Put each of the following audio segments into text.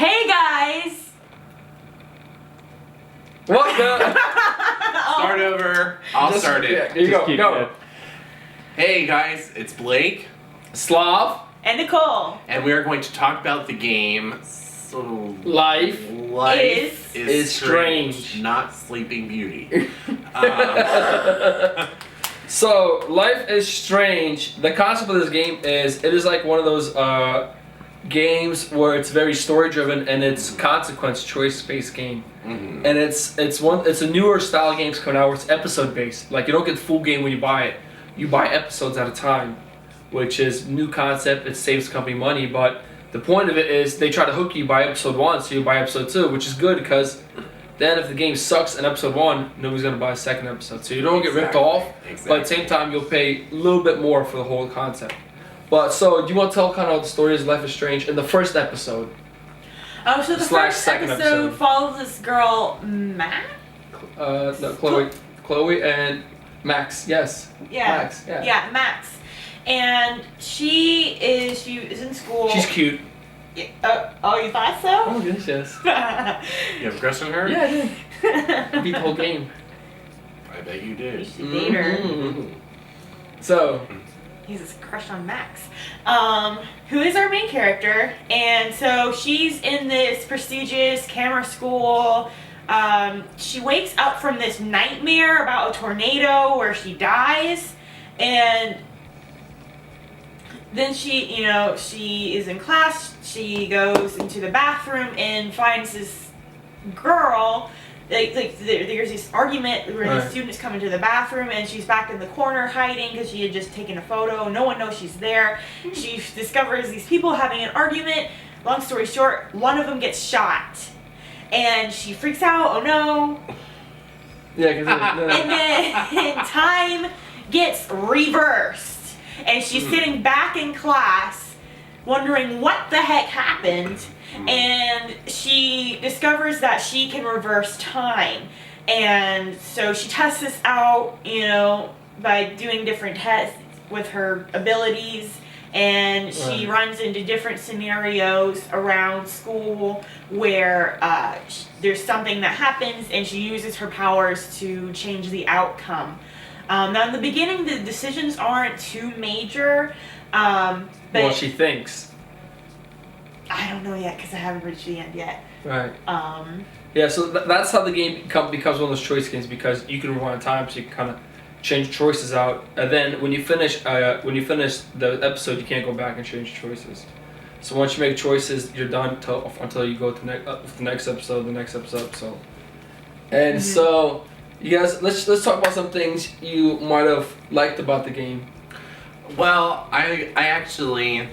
Hey guys! What the? Start over. I'll start it. Yeah, here you Just go. Hey guys, it's Blake, Slav, And Nicole. and we are going to talk about the game. life. Life is strange. Not Sleeping Beauty. um, So, Life is Strange. The concept of this game is, it is like one of those games where it's very story driven and it's consequence choice based game. mhm. And it's a newer style games coming out where it's episode based. Like you don't get the full game when you buy it. You buy episodes at a time, which is new concept. It saves the company money, but the point of it is they try to hook you by episode 1, so you buy episode 2, which is good because then if the game sucks in episode 1, nobody's gonna buy a second episode. So you don't get ripped off, but at the same time you'll pay a little bit more for the whole concept. But so do you want to tell kind of how the story is Life is Strange in the first episode? Oh, so the Slash first second episode episode. follows this girl, Matt? No, Chloe and Max. Yes. Yeah. Max. Yeah. Max. And she is in school. She's cute. Yeah, oh, you thought so? Oh goodness, yes. You have a crush on her? Yeah, I did. Beat the whole game. I bet you You did. should date her. Mhm. So, He's a crush on Max, who is our main character, and so she's in this prestigious camera school. She wakes up from this nightmare about a tornado where she dies, and then she is in class. She goes into the bathroom and finds this girl. There's this argument where the Right. students come into the bathroom and she's back in the corner hiding because she had just taken a photo. No one knows she's there. She discovers these people having an argument. Long story short, one of them gets shot. And she freaks out, oh no. yeah, because And then time gets reversed. And she's sitting back in class wondering what the heck happened. And she discovers that she can reverse time. And so she tests this out, by doing different tests with her abilities. And she runs into different scenarios around school where there's something that happens and she uses her powers to change the outcome. Now in the beginning, the decisions aren't too major. But well, she thinks. I don't know yet because I haven't reached the end yet. Right. Um, Yeah, so that's how the game becomes one of those choice games because you can rewind time, so you can kind of change choices out, and then when you finish the episode, you can't go back and change choices. So once you make choices, you're done until you go to the next episode. And so, you guys, let's talk about some things you might have liked about the game. Well, I actually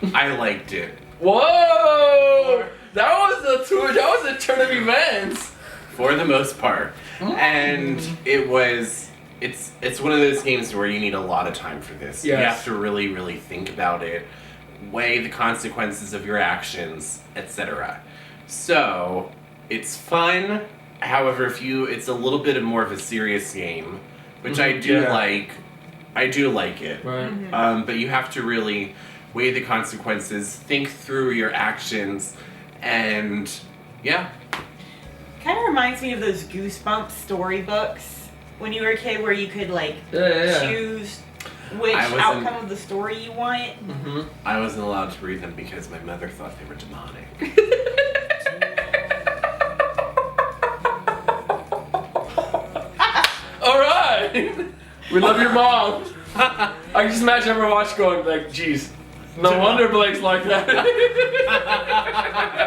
liked it. Whoa! That was a turn of events. For the most part. And it's one of those games where you need a lot of time for this. You Yes. have to really, really think about it, weigh the consequences of your actions, etc. So, it's fun. However, it's a little bit more of a serious game, which I do Yeah. like. I do like it. Right. But you have to really weigh the consequences, think through your actions, and yeah. kind of reminds me of those Goosebumps storybooks when you were a kid where you could Yeah. choose which I wasn't- outcome of the story you want. Mm-hmm. I wasn't allowed to read them because my mother thought they were demonic. All right. We love your mom. I can just imagine everyone watching going like, geez, no wonder Blake's like that.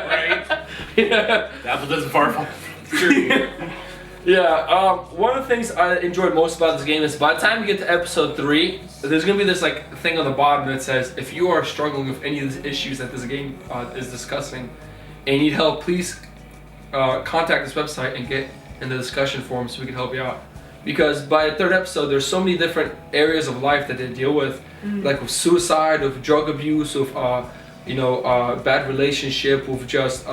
Right? Yeah. That doesn't far from true. Yeah. One of the things I enjoyed most about this game is by the time you get to episode 3, there's gonna be this thing on the bottom that says, if you are struggling with any of the issues that this game is discussing, and you need help, please contact this website and get in the discussion forum so we can help you out. Because by the 3rd episode, there's so many different areas of life that they deal with, like with suicide, with drug abuse, with bad relationship, with just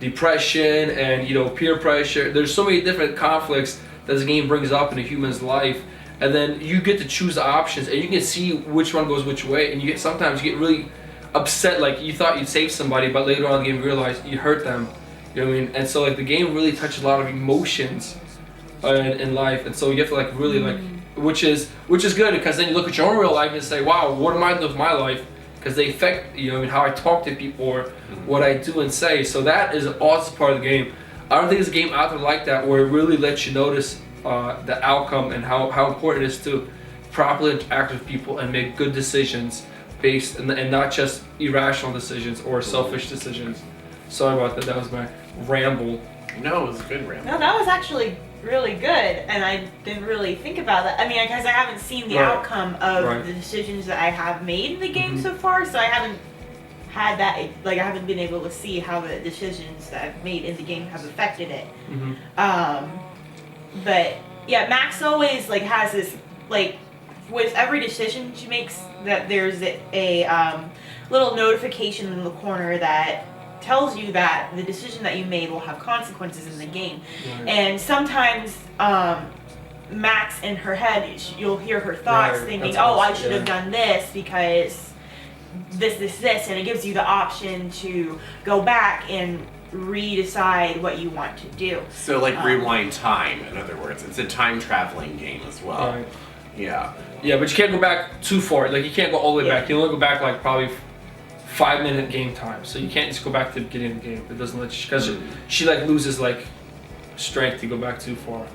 depression and peer pressure. There's so many different conflicts that this game brings up in a human's life, and then you get to choose the options, and you can see which one goes which way. And sometimes you get really upset, like you thought you'd save somebody, but later on in the game you realized you hurt them. You know what I mean? And so like the game really touches a lot of emotions in life, and so you have to like really like, which is good, because then you look at your own real life and say, wow, what am I doing with my life? Because they affect, you know, I mean, how I talk to people or what I do and say. So that is an awesome part of the game. I don't think there's a game out there like that where it really lets you notice the outcome and how important it is to properly interact with people and make good decisions based and not just irrational decisions or selfish decisions. Sorry about that. That was my ramble. No, it was a good ramble. No, that was actually really good, and I didn't really think about that. I mean, because I haven't seen the Right. outcome of Right. the decisions that I have made in the game so far, so I haven't had that, like I haven't been able to see how the decisions that I've made in the game have affected it. But yeah, Max always like has this, like with every decision she makes, that there's a little notification in the corner that tells you that the decision that you made will have consequences in the game. Right. And sometimes Max in her head, you'll hear her thoughts Right. thinking, That's oh, I awesome, should have yeah. done this because this, and it gives you the option to go back and re-decide what you want to do. So like rewind time, in other words. It's a time traveling game as well. Right. Yeah. Yeah, but you can't go back too far. Like you can't go all the way Yeah. back. You only go back like probably 5-minute game time. So you can't just go back to the beginning of the game. It doesn't let you, because she like loses like strength to go back too far.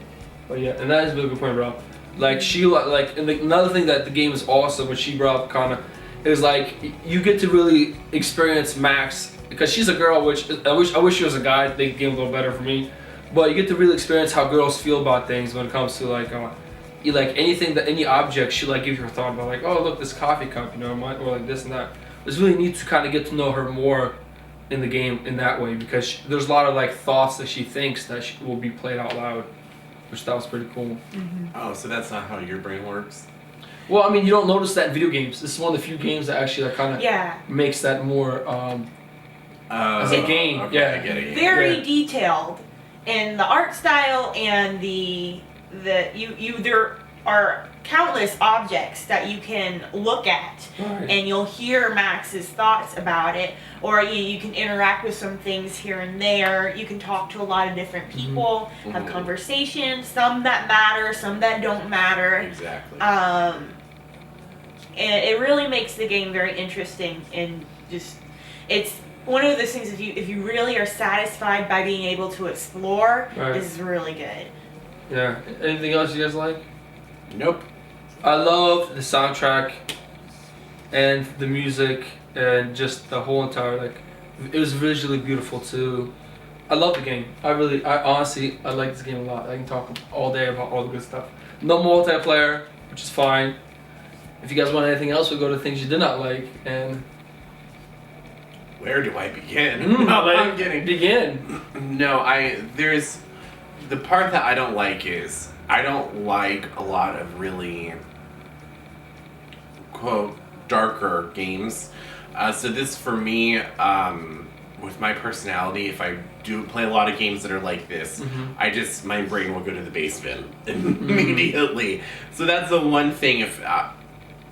But yeah, and that is a really good point, bro. Like she like, and another thing that the game is awesome, what she brought up kind of, is like you get to really experience Max, because she's a girl, which I wish she was a guy. I think the game a little better for me. But you get to really experience how girls feel about things when it comes to like you like anything, that any object, she like gives you her thought about, like, oh look, this coffee cup, you know, or like this and that. It's really neat to kind of get to know her more in the game in that way, because there's a lot of like thoughts that she thinks that will be played out loud, which that was pretty cool. Oh, so that's not how your brain works? Well, I mean, you don't notice that in video games. This is one of the few games that actually like kind of Yeah. makes that more as a game. Okay, Yeah, I get it. Very Yeah. detailed in the art style, and there are countless objects that you can look at, Right. and you'll hear Max's thoughts about it, or you can interact with some things here and there. You can talk to a lot of different people, have conversations, some that matter, some that don't matter. Exactly. And it really makes the game very interesting, and just it's one of those things, if you really are satisfied by being able to explore, Right. this is really good. Yeah. Anything else you guys like? Nope. I love the soundtrack and the music and just the whole entire, like, it was visually beautiful too. I love the game. I honestly like this game a lot. I can talk all day about all the good stuff. No multiplayer, which is fine. If you guys want anything else, we'll go to things you did not like, and Where do I begin? No, I'm kidding. Begin. No, there's the part that I don't like is I don't like a lot of really quote darker games. So this for me, with my personality, if I do play a lot of games that are like this, my brain will go to the basement immediately. So that's the one thing.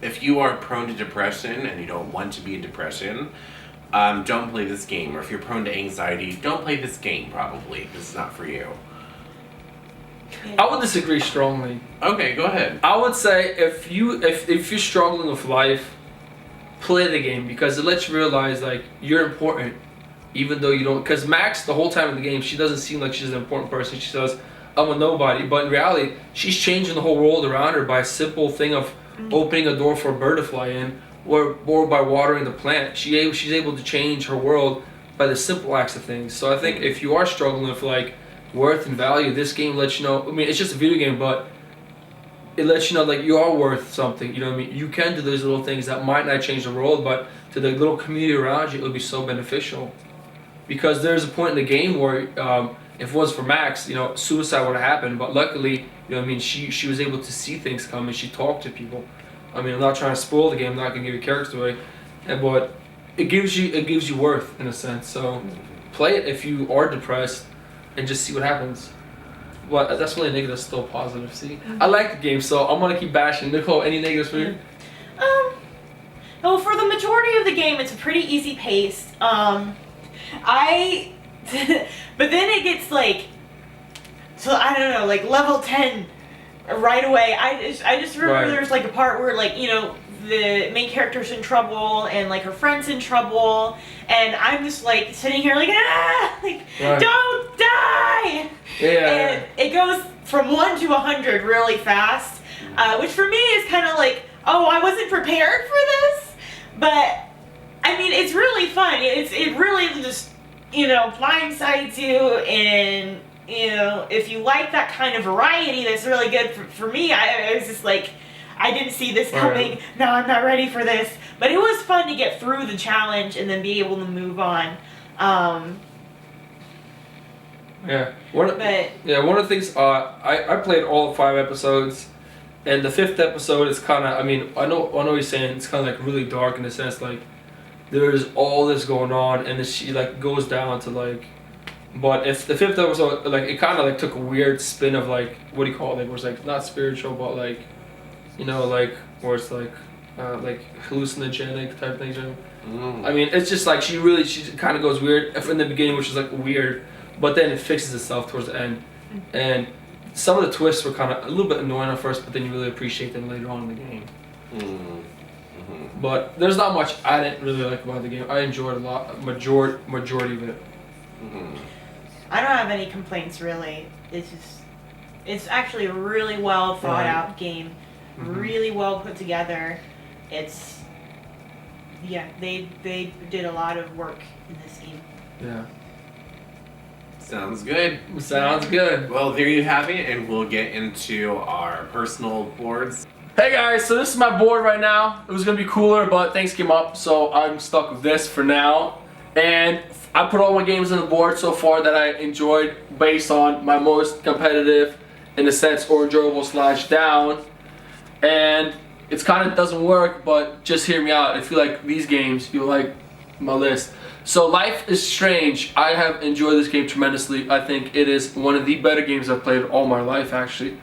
If you are prone to depression and you don't want to be in depression, don't play this game. Or if you're prone to anxiety, don't play this game. Probably this is not for you. I would disagree strongly. Okay, go ahead. I would say if you're struggling with life, play the game, because it lets you realize like you're important, even though you don't. Because Max, the whole time in the game, she doesn't seem like she's an important person. She says, "I'm a nobody," but in reality, she's changing the whole world around her by a simple thing of opening a door for a bird to fly in, or by watering the plant. She's able to change her world by the simple acts of things. So I think if you are struggling with like worth and value, this game lets you know. I mean, it's just a video game, but it lets you know like you are worth something. You know what I mean? You can do those little things that might not change the world, but to the little community around you, it'll be so beneficial. Because there's a point in the game where if it was for Max, you know, suicide would have happened. But luckily, you know what I mean, she was able to see things come and she talked to people. I mean, I'm not trying to spoil the game. I'm not gonna give you characters away, but it gives you worth in a sense. So play it if you are depressed, and just see what happens. Well, that's really negative, still positive. See, I like the game, so I'm gonna keep bashing. Nicole, any negatives for you? Oh, for the majority of the game, it's pretty easy paced. But then it gets like, so I don't know, like level 10 right away. I just remember there's like a part where like, you know, the main character's in trouble and like her friend's in trouble, and I'm just like sitting here like, like don't die. And it goes from 1 to 100 really fast, which for me is kind of like, oh, I wasn't prepared for this, but I mean it's really fun. It really just, you know, blindsides you, and you know, if you like that kind of variety, that's really good for me. I was just like, I didn't see this coming. No, I'm not ready for this. But it was fun to get through the challenge and then be able to move on. One of the things, I played all 5 episodes, and the 5th episode is kind of, I mean, I know what you're saying, it's kind of like really dark in the sense like there's all this going on, and then she like goes down to like, but if the 5th episode, like it kind of like took a weird spin of like, what do you call it, where it's like not spiritual but like, you know, like where it's like hallucinogenic type things. I mean, it's just like she kind of goes weird in the beginning, which is like weird, but then it fixes itself towards the end, and some of the twists were kind of a little bit annoying at first, but then you really appreciate them later on in the game. But there's not much I didn't really like about the game. I enjoyed a lot, majority of it. I don't have any complaints really. It's actually a really well thought out game, really well put together. It's, yeah, they did a lot of work in this game. Yeah. Sounds good. Sounds good. Well, there you have it, and we'll get into our personal boards. Hey guys, so this is my board right now. It was gonna be cooler, but things came up, so I'm stuck with this for now. And I put all my games on the board so far that I enjoyed based on my most competitive, in a sense, or enjoyable / down. And it's kind of doesn't work, but just hear me out. If you like these games, you'll like my list. So Life is Strange. I have enjoyed this game tremendously. I think it is one of the better games I've played all my life, actually,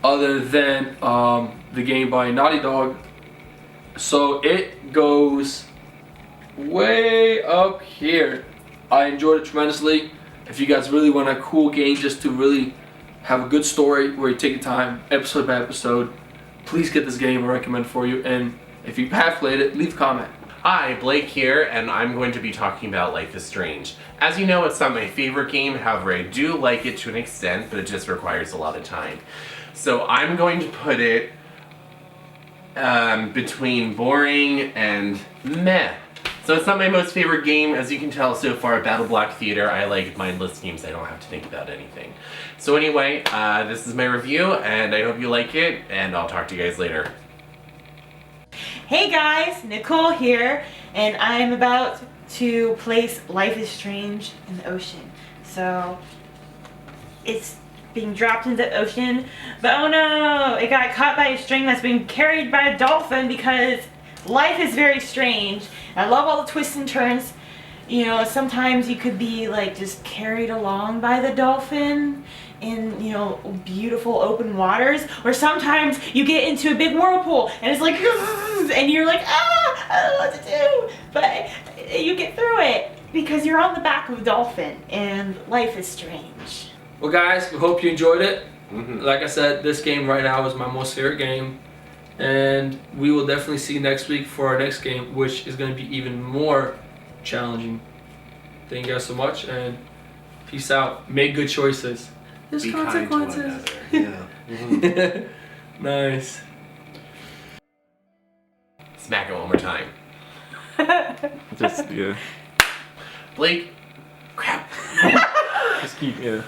other than the game by Naughty Dog. So it goes way up here. I enjoyed it tremendously. If you guys really want a cool game just to really have a good story where you take your time, episode by episode, please get this game. I recommend for you. And if you have played it, leave a comment. Hi, Blake here, and I'm going to be talking about Life is Strange. As you know, it's not my favorite game, however I do like it to an extent, but it just requires a lot of time. So I'm going to put it between boring and meh. So it's not my most favorite game. As you can tell so far, Battle Block Theater, I like mindless games. I don't have to think about anything. So anyway, this is my review, and I hope you like it, and I'll talk to you guys later. Hey guys, Nicole here, and I'm about to place Life is Strange in the ocean. So it's being dropped into the ocean, but oh no, it got caught by a string that's being carried by a dolphin because life is very strange. I love all the twists and turns. You know, sometimes you could be like just carried along by the dolphin in, you know, beautiful open waters, or sometimes you get into a big whirlpool and it's like, and you're like, I don't know what to do, but you get through it because you're on the back of a dolphin, and life is strange. Well guys, we hope you enjoyed it. Like I said, this game right now is my most favorite game, and we will definitely see you next week for our next game, which is going to be even more challenging. Thank you guys so much, and peace out. Make good choices. There's Be consequences. kind to one another. Yeah. Nice. Smack it one more time. Just, yeah. Blake, crap. Just keep, yeah.